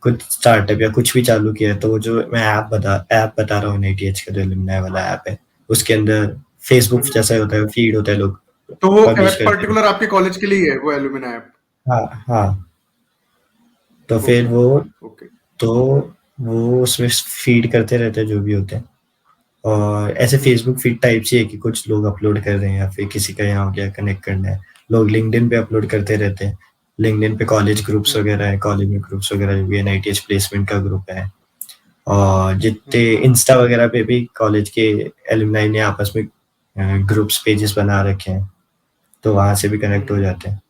कुछ स्टार्टअप या कुछ भी चालू किया है, तो वो जो मैं ऐप बता रहा हूँ NITH का जो एलुमनाई वाला ऐप है, उसके अंदर फेसबुक जैसा होता है, फीड होता है, लोग तो वो पब्लिश ऐप करते हैं। पर्टिकुलर आपके कॉलेज के लिए है वो एलुमिना ऐप? हाँ हाँ, तो फिर ओके वो ओके। तो वो उसमें फीड करते रहते हैं जो भी होते हैं, और ऐसे फेसबुक फीड टाइप से है कि कुछ लोग अपलोड कर रहे हैं या फिर किसी का यहाँ हो गया कनेक्ट करना है, लोग लिंक्डइन पे अपलोड करते रहते हैं। लिंक्डइन पे कॉलेज ग्रुप्स वगैरह है, कॉलेज में ग्रुप्स वगैरह जो भी है, NITH प्लेसमेंट का ग्रुप है, और जितने इंस्टा वगैरह पे भी कॉलेज के एलुमनाई ने आपस में ग्रुप्स पेजेस बना रखे हैं, तो वहाँ से भी कनेक्ट हो जाते हैं।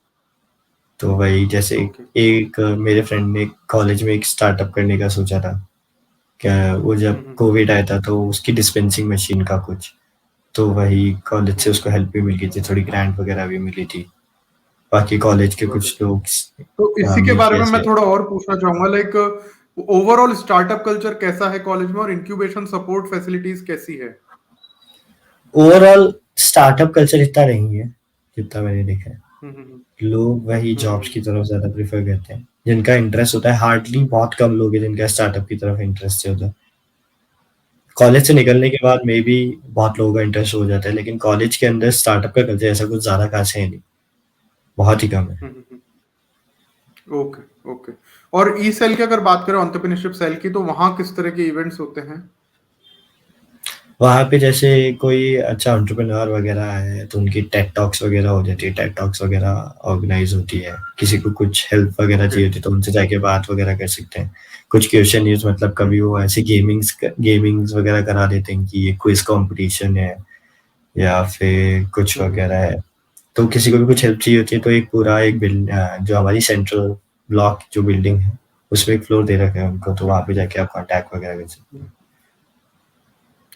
तो वही जैसे एक मेरे फ्रेंड ने कॉलेज में एक स्टार्टअप करने का सोचा था, क्या वो जब कोविड आया था तो उसकी डिस्पेंसिंग मशीन का कुछ, तो वही कॉलेज से उसको हेल्प भी मिल गई थी, थोड़ी ग्रांट वगैरह भी मिली थी। बाकी कॉलेज के कुछ लोग तो इसी के मिल बारे के में मैं ऐसे थोड़ा और पूछना चाहूंगा, लाइक ओवरऑल स्टार्टअप कल्चर कैसा है कॉलेज में और इंक्यूबेशन सपोर्ट फैसिलिटीज कैसी है? ओवरऑल स्टार्टअप कल्चर इतना नहीं है जितना मैंने देखा है, लोग वही जॉब्स की तरफ ज्यादा प्रेफर करते हैं, जिनका इंटरेस्ट होता है, हार्डली बहुत कम लोग हैं जिनका स्टार्टअप की तरफ इंटरेस्ट होता है। कॉलेज से निकलने के बाद मे बी बहुत लोगों का इंटरेस्ट हो जाता है, लेकिन कॉलेज के अंदर स्टार्टअप का कल्चर ऐसा कुछ ज्यादा खास है नहीं, बहुत ही कम है। Okay okay. और ई सेल की अगर बात करें, एंटरप्रेन्योरशिप सेल की, तो वहां किस तरह के इवेंट्स होते हैं? वहाँ पे जैसे कोई अच्छा एंटरप्रेन्योर वगैरह है तो उनकी टेड टॉक्स वगैरह हो जाती है, टेड टॉक्स वगैरह ऑर्गेनाइज होती है, किसी को कुछ हेल्प वगैरह चाहिए होती है तो उनसे जाके बात वगैरह कर सकते हैं। कुछ क्वेश्चन न्यूज, मतलब कभी वो ऐसे गेमिंग्स वगैरह करा देते हैं कि ये क्विज कंपटीशन है या फिर कुछ वगैरह है, तो किसी को भी कुछ हेल्प चाहिए होती है तो एक पूरा एक जो हमारी सेंट्रल ब्लॉक जो बिल्डिंग है उसमें एक फ्लोर दे रखा है उनको, तो वहाँ पे जाके आप कॉन्टैक्ट वगैरह कर सकते हैं।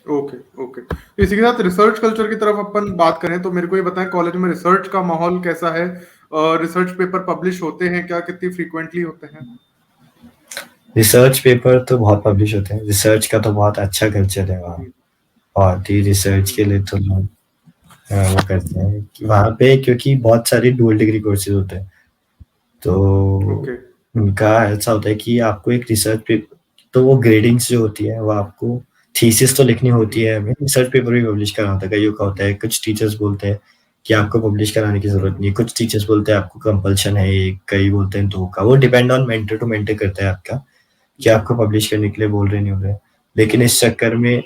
Okay okay. इसी के साथ रिसर्च कल्चर की तरफ अपन बात करें तो मेरे को ये बताएं कॉलेज में रिसर्च का माहौल कैसा है? रिसर्च पेपर पब्लिश होते हैं क्या? कितनी फ्रीक्वेंटली होते हैं? रिसर्च पेपर तो बहुत पब्लिश होते हैं, रिसर्च का तो बहुत अच्छा कल्चर है वहाँ, बहुत ही रिसर्च के लिए तो लोग वो करते हैं कि वहाँ पे, क्योंकि बहुत सारे डुअल डिग्री कोर्सेज होते हैं, तो उनका ऐसा होता है कि आपको एक रिसर्च पेपर, तो वो ग्रेडिंग्स जो होती है वो आपको थीसिस तो लिखनी होती है, हमें रिसर्च पेपर भी पब्लिश करना होता है, कईयों का होता है, कुछ टीचर्स बोलते हैं कि आपको पब्लिश कराने की ज़रूरत नहीं है। कुछ टीचर्स बोलते हैं आपको कंपल्शन है, कई बोलते हैं 2 का। वो depend on mentor to mentor करता है आपका, कि आपको पब्लिश करने के लिए बोल रहे नहीं हो रहे। लेकिन इस चक्कर में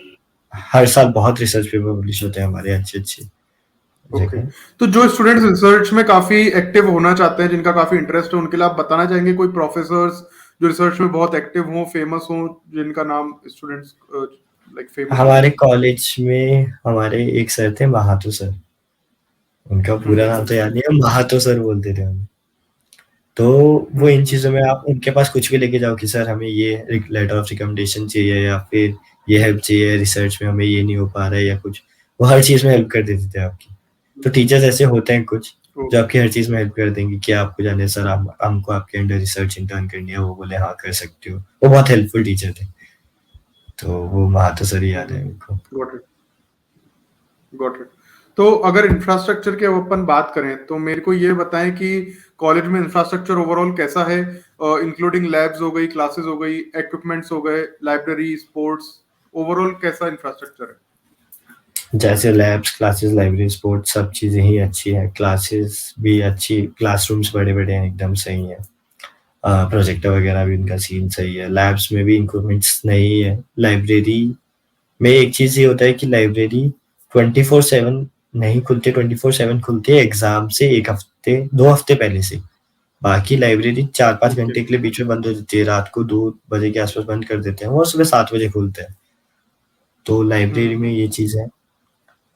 हर साल बहुत रिसर्च पेपर पब्लिश होते हैं हमारे अच्छे-अच्छे ओके, जगह। तो जो स्टूडेंट्स रिसर्च में काफी एक्टिव होना चाहते हैं, जिनका काफी इंटरेस्ट है, उनके लिए आप बताना चाहेंगे कोई प्रोफेसर्स जो रिसर्च में बहुत एक्टिव हों, फेमस हों, जिनका नाम स्टूडेंट्स लाइक फेमस हो? हमारे कॉलेज में हमारे एक सर थे, महातो सर। उनका पूरा नाम तो याद नहीं है, महातो सर बोलते थे हम। तो वो इन चीज़ों में आप उनके पास कुछ भी लेके जाओ कि सर हमें ये लेटर ऑफ रिकमेंडेशन चाहिए, या फिर ये हेल्प चाहिए रिसर्च में, हमें ये नहीं हो पा रहा है या कुछ, वो हर चीज़ में हेल्प कर देते थे आपकी। तो टीचर्स ऐसे होते हैं कुछ जो आपकी हर चीज़ में हेल्प कर देंगे कि आपको जाने सर हमको आपके अंडर रिसर्च इंटर्न करनी है, वो बोले हाँ कर सकते हो। वो बहुत हेल्पफुल टीचर थे। तो वो महातो सर ही याद है मेरे को। Got it, got it. तो अगर इंफ्रास्ट्रक्चर की अब अपन बात करें, तो मेरे को ये बताएं कि कॉलेज में इंफ्रास्ट्रक्चर ओवरऑल कैसा है, इंक्लूडिंग लैब्स हो गई, क्लासेस हो गई, इक्विपमेंट्स हो गए, लाइब्रेरी, स्पोर्ट्स, ओवरऑल कैसा इंफ्रास्ट्रक्चर है? जैसे लैब्स, क्लासेस, लाइब्रेरी, स्पोर्ट्स सब चीज़ें ही अच्छी हैं। क्लासेस भी अच्छी, क्लासरूम्स बड़े-बड़े हैं, एकदम सही हैं। प्रोजेक्टर वगैरह भी उनका सीन सही है। लैब्स में भी इक्विपमेंट्स नहीं है। लाइब्रेरी में एक चीज़ ये होता है कि लाइब्रेरी 24/7 नहीं खुलती, 24/7 खुलती है एग्ज़ाम से 1 हफ्ते 2 हफ्ते पहले से। बाकी लाइब्रेरी 4-5 ओके। घंटे के लिए बीच में बंद हो जाती है। रात को 2 बजे के आस-पास बंद कर देते हैं और सुबह 7 बजे खुलते हैं। तो लाइब्रेरी में ये चीज़ है।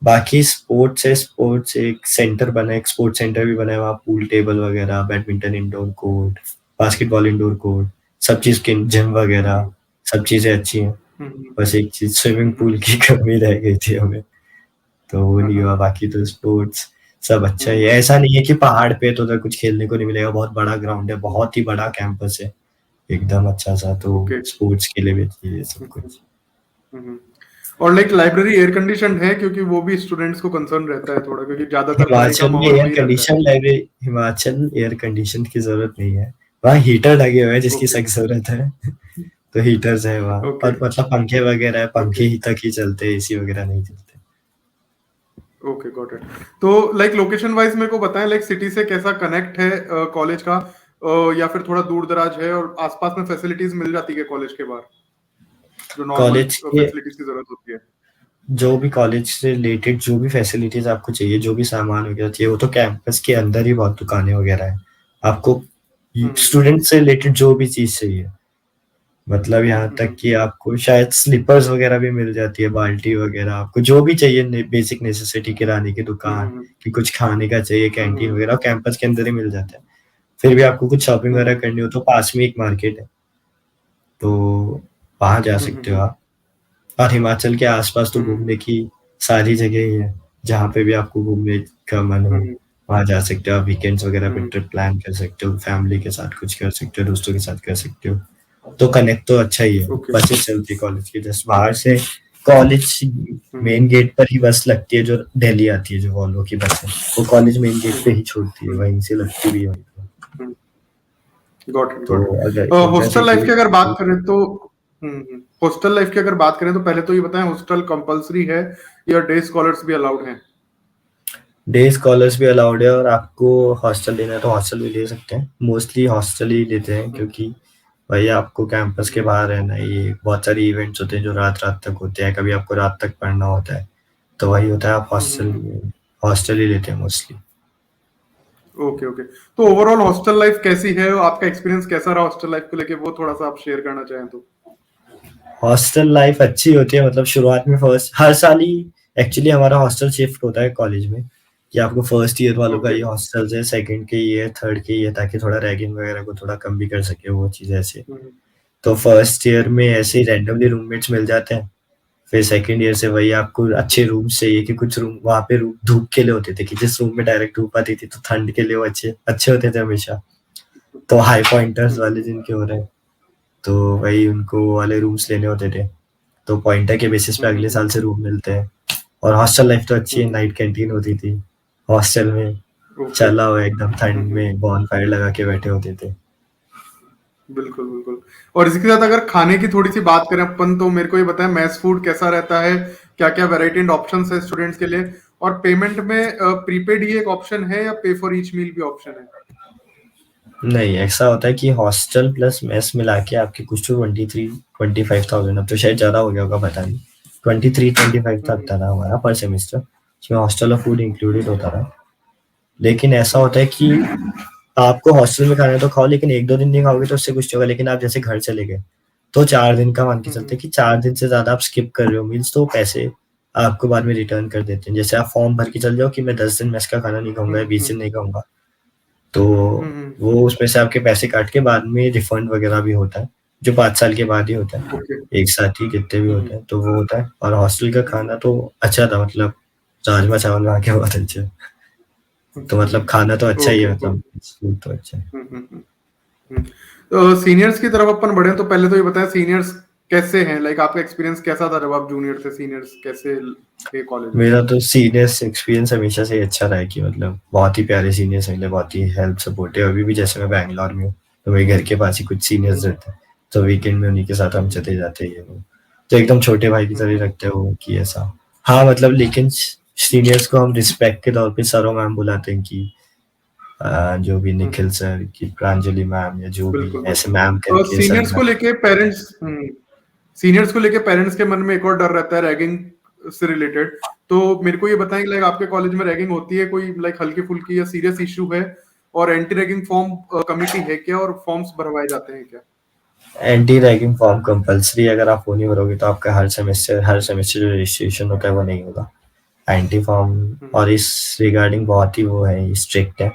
बाकी स्पोर्ट्स है, स्पोर्ट्स एक सेंटर बना है, एक स्पोर्ट्स सेंटर भी बना है, वहाँ पूल टेबल वगैरह, badminton indoor court, basketball indoor court, सब चीज़ के जिम वगैरह, सब चीज़ें अच्छी हैं। बस एक चीज़ स्विमिंग पूल की कमी रह गई थी हमें, तो वो नहीं हुआ। बाकी तो स्पोर्ट्स सब अच्छा ही है। ऐसा नहीं है कि पहाड़ पे तो उधर कुछ खेलने को नहीं मिलेगा, बहुत बड़ा ग्राउंड है, बहुत ही बड़ा कैंपस है, एकदम अच्छा-सा, तो ओके। स्पोर्ट्स के लिए भी चाहिए सब कुछ। और लाइक लाइब्रेरी एयर कंडीशन है, क्योंकि वो भी स्टूडेंट्स को कंसर्न रहता है थोड़ा, क्योंकि ज्यादातर पढ़ाई का हिमाचल में माहौल एयर वही रहता है। Condition library, Himachal air condition की जरूरत नहीं है। वहाँ हीटर लगे हुए हैं जिसकी ओके। सख्त जरूरत है। तो हीटर्स है वहाँ, ओके। और मतलब पंखे वगैरह है, पंखे ओके। ही तक ही चलते हैं, एसी वगैरह नहीं चलते। Okay, got it. तो लाइक लोकेशन वाइज मेरे को बताएं, लाइक सिटी से कैसा कनेक्ट है कॉलेज का, या फिर थोड़ा दूर दराज है, और आसपास में फैसिलिटीज मिल जाती है कॉलेज के बाहर, जो नॉर्मल कॉलेज के फैसिलिटीज की जरूरत होती है? जो भी कॉलेज से रिलेटेड जो भी फैसिलिटीज आपको चाहिए, जो भी सामान वगैरह चाहिए, वो तो कैंपस के अंदर ही बहुत दुकानें वगैरह है। आपको स्टूडेंट से रिलेटेड जो भी चीज चाहिए, मतलब यहाँ तक कि आपको शायद स्लीपर्स वगैरह भी मिल जाती है, बाल्टी वगैरह, आपको जो भी चाहिए बेसिक नेसेसिटी, किराने की दुकान, कि कुछ खाने का चाहिए, कैंटीन वगैरह कैंपस के अंदर ही मिल जाता है। फिर भी आपको कुछ शॉपिंग वगैरह करनी हो तो पास में एक मार्केट है, तो वहां जा सकते हो आप। और हिमाचल के आसपास तो घूमने की सारी जगह ही है, जहाँ पे भी आपको घूमने का मन हो वहां जा सकते हो आप। वीकेंड्स वगैरह पे ट्रिप प्लान कर सकते हो, फैमिली के साथ कुछ कर सकते हो, दोस्तों के साथ कर सकते हो। तो कनेक्ट तो अच्छा ही है। ओके। बसेस चलती है कॉलेज की, जस्ट बाहर से कॉलेज मेन गेट पर ही बस लगती है, जो दिल्ली आती है, जो वॉल्वो की बस है, वो कॉलेज मेन गेट पे ही छोड़ती है, वहीं से लगती भी है वहीं पे। गॉट इट, तो गॉट अगर इट। हॉस्टल लाइफ की अगर बात करें तो हॉस्टल लाइफ की अगर बात करें तो पहले तो ये बताएं, हॉस्टल कंपलसरी है या डे स्कॉलर्स भी अलाउड हैं? डे स्कॉलर्स भी अलाउड है, और आपको हॉस्टल लेना है तो हॉस्टल भी ले सकते हैं। मोस्टली हॉस्टल ही लेते हैं, क्योंकि भाई आपको कैंपस के बाहर रहना है। ये बहुत सारी इवेंट्स होते हैं जो रात रात तक होते हैं, कभी आपको रात तक पढ़ना होता है, तो वही होता है, आप हॉस्टल ही लेते हैं मोस्टली। Okay, okay. तो ओवरऑल हॉस्टल लाइफ कैसी है, आपका एक्सपीरियंस कैसा रहा हॉस्टल लाइफ को लेके, वो थोड़ा सा आप शेयर करना चाहें तो? हॉस्टल लाइफ अच्छी होती है, मतलब शुरुआत में फर्स्ट हर साल ही एक्चुअली हमारा हॉस्टल शिफ्ट होता है कॉलेज में, कि आपको फर्स्ट ईयर वालों का ओके। ये हॉस्टल है, सेकंड के ये, थर्ड के ये, ताकि थोड़ा रैगिंग वगैरह को थोड़ा कम भी कर सके, वो चीज़ ऐसे। तो फर्स्ट ईयर में ऐसे ही रैंडमली रूममेट्स मिल जाते हैं। फिर सेकंड ईयर से वही आपको अच्छे रूम चाहिए, कि कुछ रूम वहाँ पे रूम धूप के लिए होते थे, कि जिस रूम में डायरेक्ट धूप आती थी तो ठंड के लिए वो अच्छे अच्छे होते थे हमेशा। तो हाई पॉइंटर्स वाले जिनके हो रहे हैं, तो वही उनको वो वाले रूम्स लेने होते थे। तो पॉइंटर के बेसिस पे अगले साल से रूम मिलते हैं। और हॉस्टल लाइफ तो अच्छी है, नाइट कैंटीन होती थी हॉस्टल में, ओके। चला हुआ एकदम ठंड में बॉनफायर लगा के बैठे होते थे। बिल्कुल, बिल्कुल। और इसके साथ अगर खाने की थोड़ी सी बात करें अपन, तो मेरे को ये बताएं, मैस फूड कैसा रहता है, क्या क्या वैरायटी एंड ऑप्शंस है स्टूडेंट्स के लिए, और पेमेंट में प्रीपेड ही एक ऑप्शन है या पे फॉर ईच मील भी ऑप्शन है? नहीं, ऐसा होता है कि हॉस्टल प्लस मेस मिला के आपके कुछ तो 23-25,000, अब तो शायद ज़्यादा हो गया होगा, पता नहीं, 23-25 तक था हमारा पर सेमेस्टर, जिसमें हॉस्टल और फूड इंक्लूडेड होता था। लेकिन ऐसा होता है कि आपको हॉस्टल में खाना तो खाओ, लेकिन 1-2 दिन नहीं खाओगे तो उससे कुछ नहीं होगा। लेकिन आप जैसे घर चले गए तो 4 दिन का मान के चलते हैं कि 4 दिन से ज़्यादा आप स्किप कर रहे हो मील्स, तो पैसे आपको बाद में रिटर्न कर देते हैं। जैसे आप फॉर्म भर के चल जाओ कि मैं 10 दिन मेस का खाना नहीं खाऊंगा या 20 दिन नहीं खाऊंगा, तो वो उसमें से आपके पैसे काट के बाद में रिफंड वगैरह भी होता है, जो 5 साल के बाद ही होता है, ओके। एक साथ ही कितने भी होते हैं, तो वो होता है। और हॉस्टल का खाना तो अच्छा था, मतलब राजमा चावल वहाँ के बहुत अच्छे, तो मतलब खाना तो अच्छा ही है, ओके। मतलब फूड तो अच्छा है। तो सीनियर्स की तरफ अपन बढ़े तो पहले तो ये बताएं सीनियर्स कैसे हैं, लाइक आपका एक्सपीरियंस कैसा था जब आप जूनियर थे, सीनियर्स कैसे थे कॉलेज में? मेरा तो सीनियर्स एक्सपीरियंस हमेशा से ही अच्छा रहा है कि मतलब बहुत ही प्यारे सीनियर्स मिले, बहुत ही हेल्प सपोर्टिव। अभी भी जैसे मैं बैंगलोर में हूँ तो मेरे घर के पास ही कुछ सीनियर्स रहते हैं, तो वीकेंड में उन्हीं के साथ हम चले जाते हैं। वो तो एकदम छोटे भाई की तरह रखते हो कि ऐसा। हाँ मतलब, लेकिन सीनियर्स को हम रिस्पेक्ट के तौर पे सर और मैम बुलाते हैं कि जो भी निखिल सर की प्रांजलि मैम या जो भी बिल्कुल ऐसे बिल्कुल। मैम करके सर सीनियर्स को मैम। लेके पेरेंट्स सीनियर्स को लेके पेरेंट्स के मन में एक और डर रहता है रैगिंग से रिलेटेड, तो मेरे को ये बताएं कि लाइक आपके कॉलेज में रैगिंग होती है कोई, लाइक हल्की फुल्की या सीरियस इशू है? और एंटी रैगिंग फॉर्म कमिटी है क्या, और फॉर्म्स भरवाए जाते हैं क्या? एंटी रैगिंग फॉर्म कंपलसरी, अगर आप वो नहीं भरोगे तो आपका हर सेमेस्टर जो रजिस्ट्रेशन होता है वो नहीं होगा। एंटी फॉर्म, और इस रिगार्डिंग बहुत ही वो है, स्ट्रिक्ट है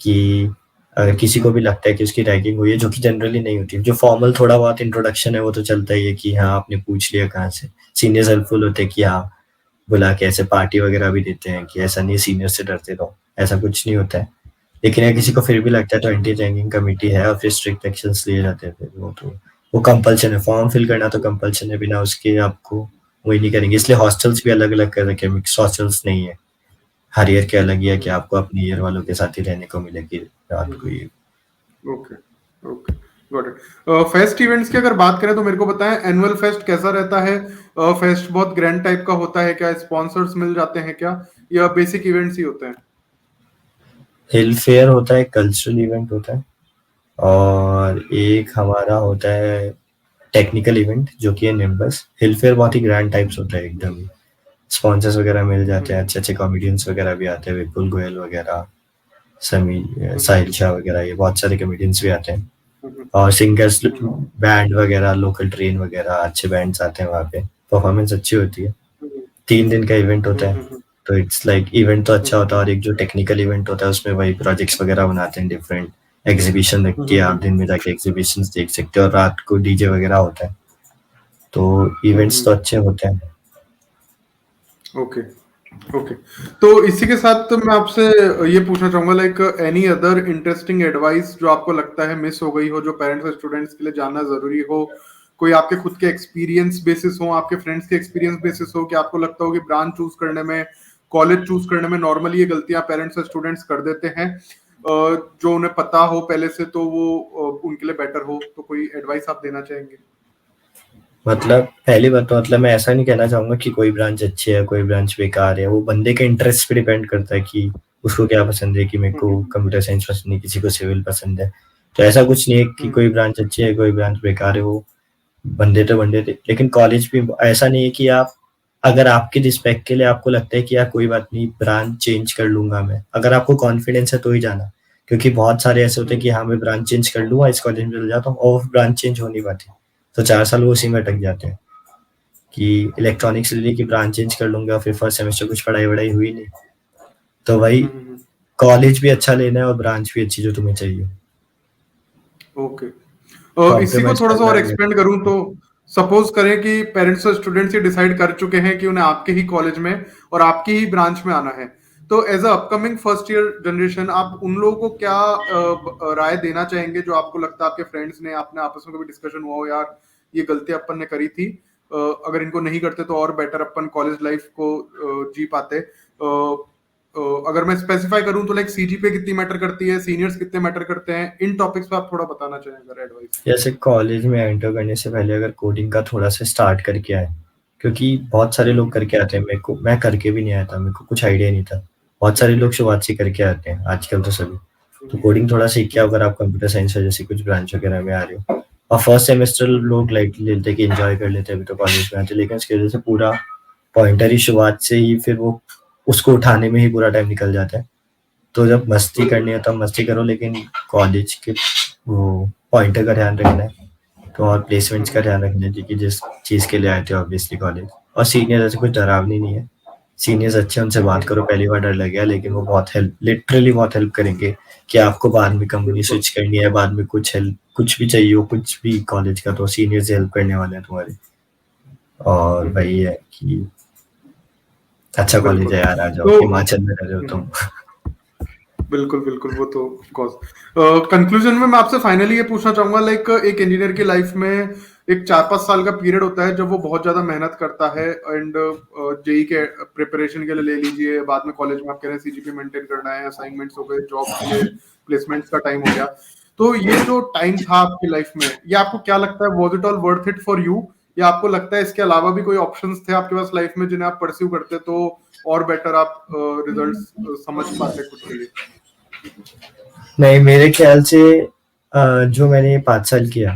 कि अगर किसी को भी लगता है कि उसकी रैगिंग हुई है, जो कि जनरली नहीं होती, जो फॉर्मल थोड़ा बहुत इंट्रोडक्शन है वो तो चलता ही है कि हाँ आपने पूछ लिया कहाँ से। सीनियर्स हेल्पफुल होते हैं कि हाँ बुला के ऐसे पार्टी वगैरह भी देते हैं कि ऐसा नहीं सीनियर से डरते रहो, ऐसा कुछ नहीं होता है। लेकिन अगर किसी को फिर भी लगता है तो एंटी रैगिंग कमेटी है और फिर स्ट्रिक्ट एक्शंस लिए जाते हैं। फिर वो कंपल्शन है, फॉर्म फिल करना तो कंपल्शन है, बिना उसके आपको वही नहीं करेंगे। इसलिए हॉस्टल्स भी अलग अलग कर रखे हैं, मिक्स हॉस्टल्स नहीं है। हर ईयर के अलग ही है कि आपको अपने ईयर वालों के साथ ही रहने को मिलेगी रात को ये। Okay okay, got it. Fest events की अगर बात करें तो मेरे को बताएं एनुअल फेस्ट कैसा रहता है? फेस्ट बहुत ग्रैंड टाइप का होता है क्या? स्पॉन्सर्स मिल जाते हैं क्या, या बेसिक इवेंट्स ही होते हैं? हिल फेयर होता है, कल्चरल इवेंट होता है, और एक हमारा होता है टेक्निकल इवेंट जो कि है निम्बस। हिल फेयर बहुत ही ग्रैंड टाइप्स होता है एकदम ही, स्पॉन्सर्स वगैरह मिल जाते हैं, अच्छे अच्छे कॉमेडियंस वगैरह भी आते हैं, विपुल गोयल वगैरह, समी साहिल शाह वगैरह, ये बहुत सारे कॉमेडियंस भी आते हैं, और सिंगर्स, बैंड वगैरह, लोकल ट्रेन वगैरह, अच्छे बैंड्स आते हैं वहाँ पे, परफॉर्मेंस अच्छी होती है। 3 दिन का इवेंट होता है, तो इट्स लाइक इवेंट तो अच्छा होता है। और एक जो टेक्निकल इवेंट होता है उसमें वही प्रोजेक्ट्स वगैरह बनाते हैं, डिफरेंट एग्जीबिशन रख के आप दिन में जाके एग्जीबिशंस देख सकते हो, और रात को डीजे वगैरह होता है, तो इवेंट्स तो अच्छे होते हैं। Okay okay. तो इसी के साथ तो मैं आपसे ये पूछना चाहूंगा, like any other interesting advice जो आपको लगता है मिस हो गई हो, जो पेरेंट्स और स्टूडेंट्स के लिए जानना जरूरी हो? कोई आपके खुद के एक्सपीरियंस बेसिस हो, आपके फ्रेंड्स के एक्सपीरियंस बेसिस हो, कि आपको लगता हो कि ब्रांच चूज करने में, कॉलेज चूज करने में नॉर्मली ये गलतियां पेरेंट्स और स्टूडेंट्स कर देते हैं, जो उन्हें पता हो पहले से तो वो उनके लिए बेटर हो, तो कोई एडवाइस आप देना चाहेंगे? मतलब पहली बात तो मतलब मैं ऐसा नहीं कहना चाहूंगा कि कोई ब्रांच अच्छी है कोई ब्रांच बेकार है, वो बंदे के इंटरेस्ट पे डिपेंड करता है कि उसको क्या पसंद है। कि मेरे को कंप्यूटर साइंस पसंद है, किसी को सिविल पसंद है, तो ऐसा कुछ नहीं है कि कोई ब्रांच अच्छी है कोई ब्रांच बेकार है। वो बंदे तो बंदे थे। लेकिन कॉलेज भी ऐसा नहीं है कि आप, अगर आपके रिस्पेक्ट के लिए आपको लगता है कि यार कोई बात नहीं ब्रांच चेंज कर लूंगा मैं, अगर आपको कॉन्फिडेंस है तो ही जाना। क्योंकि बहुत सारे ऐसे होते हैं कि हाँ मैं ब्रांच चेंज कर लूंगा, इस कॉलेज में चल जाता हूँ, और ब्रांच चेंज हो नहीं पाती, तो 4 साल वो उसी में अटक जाते हैं। कि इलेक्ट्रॉनिक्स ले ली कि ब्रांच चेंज कर लूंगा, फिर फर्स्ट सेमेस्टर कुछ पढ़ाई वढ़ाई हुई नहीं, तो वही कॉलेज भी अच्छा लेना है और ब्रांच भी अच्छी जो तुम्हें चाहिए। ओके। इसी को कॉम्प्रोमाइज थोड़ा सा करना और है। एक्सपेंड करूं तो सपोज करें कि पेरेंट्स और स्टूडेंट्स ये डिसाइड कर चुके हैं कि उन्हें आपके ही कॉलेज में और आपकी ही ब्रांच में आना है, तो as a upcoming first year generation आप उन लोगों को क्या राय देना चाहेंगे, जो आपको लगता है आपके फ्रेंड्स ने, आपने आपस में कभी डिस्कशन हुआ हो यार ये गलती अपन ने करी थी, अगर इनको नहीं करते तो और बेटर अपन कॉलेज लाइफ को जी पाते? अगर मैं स्पेसिफाई करूं तो लाइक सीजीपीए कितनी मैटर करती है, सीनियर्स कितने मैटर करते हैं, इन टॉपिक्स पे आप थोड़ा बताना चाहें अगर एडवाइस? जैसे कॉलेज में एंटर करने से पहले अगर कोडिंग का थोड़ा सा स्टार्ट करके आए, क्योंकि बहुत सारे लोग करके आते हैं, मैं करके भी नहीं आया था, मेरे को कुछ आइडिया नहीं था। बहुत सारे लोग शुरुआत से करके आते हैं आजकल तो सभी। तो कोडिंग थोड़ा सीख के अगर आप कंप्यूटर साइंस या जैसे कुछ ब्रांच वगैरह में आ रहे हो, और फर्स्ट सेमेस्टर लोग लाइटली लेते हैं कि एंजॉय कर लेते हैं अभी तो कॉलेज में आते, लेकिन उसकी वजह से पूरा पॉइंटर ही शुरुआत से ही फिर वो उसको उठाने में ही पूरा टाइम निकल जाता है। तो जब मस्ती करनी है तब मस्ती करो, लेकिन कॉलेज के वो पॉइंटर का ध्यान रखना है, तो और प्लेसमेंट्स का ध्यान रखना है, क्योंकि जिस चीज़ के लिए आए थे ऑब्वियसली कॉलेज। और सीनियर ऐसे कुछ डरावनी नहीं है, सीनियर्स अच्छे, उनसे बात करो, पहली बार डर लगेगा लेकिन वो बहुत हेल्प, लिटरली बहुत हेल्प करेंगे कि आपको बाद में कंपनी स्विच करनी है, बाद में कुछ हेल्प कुछ भी चाहिए हो, कुछ भी कॉलेज का, तो सीनियर्स हेल्प करने वाले हैं तुम्हारे। और वही है कि अच्छा कॉलेज बिल्कुल। है यार, आ जाओ, तो हिमाचल में रह रहे हो तुम। बिल्कुल बिल्कुल, वो तो ऑफ कंक्लूजन में मैं आपसे फाइनली ये पूछना चाहूंगा, लाइक एक इंजीनियर की लाइफ में एक 4-5 साल का पीरियड होता है जब वो बहुत ज्यादा मेहनत करता है, एंड जेई के प्रिपरेशन के लिए ले लीजिए, बाद में कॉलेज में आप कह रहे हैं सीजीपी मेंटेन करना है, असाइनमेंट्स हो गए, जॉब के लिए प्लेसमेंट्स का टाइम हो गया। तो ये जो टाइम था आपकी लाइफ में, ये आपको क्या लगता है, was it all worth it for you, या आपको लगता है इसके अलावा भी कोई ऑप्शंस थे आपके पास लाइफ में जिन्हें आप परस्यू करते तो और बेटर आप रिजल्ट्स समझ पाते खुद के लिए? नहीं, मेरे ख्याल से जो मैंने 5 साल किया,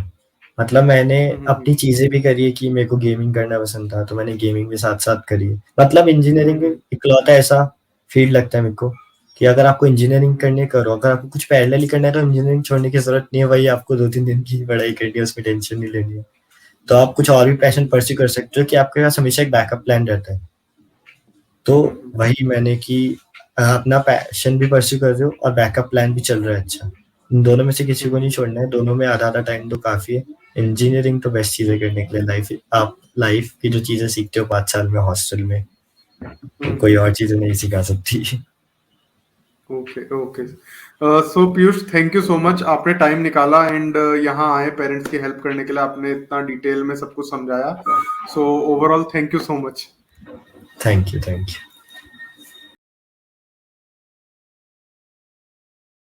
मतलब मैंने अपनी चीज़ें भी करी है कि मेरे को गेमिंग करना पसंद था, तो मैंने गेमिंग भी साथ-साथ करी है। मतलब इंजीनियरिंग इकलौता ऐसा फील्ड लगता है मेरे को कि अगर आपको इंजीनियरिंग करनी है, करो। अगर आपको कुछ पैरेलल करना है तो इंजीनियरिंग छोड़ने की ज़रूरत नहीं है, वही आपको 2-3 दिन की पढ़ाई करनी है, उसमें टेंशन नहीं लेनी है। तो आप कुछ और भी पैशन परस्यू कर सकते हो कि आपके पास हमेशा एक बैकअप प्लान रहता है। तो वही मैंने कि अपना पैशन भी परस्यू कर रहे हो और बैकअप प्लान भी चल रहा है अच्छा। इन दोनों में से किसी को नहीं छोड़ना है, दोनों में आधा-आधा टाइम तो काफ़ी है। इंजीनियरिंग तो बेस्ट चीज़ है करने के लिए, आप लाइफ की जो चीज़ें सीखते हो 5 साल में हॉस्टल में, कोई और चीज़ें नहीं सिखा सकती। Okay okay. So Piyush, thank you so much, आपने टाइम निकाला एंड यहाँ आए पेरेंट्स की हेल्प करने के लिए, आपने इतना डिटेल में सब कुछ समझाया। So overall thank you so much. Thank you, thank you.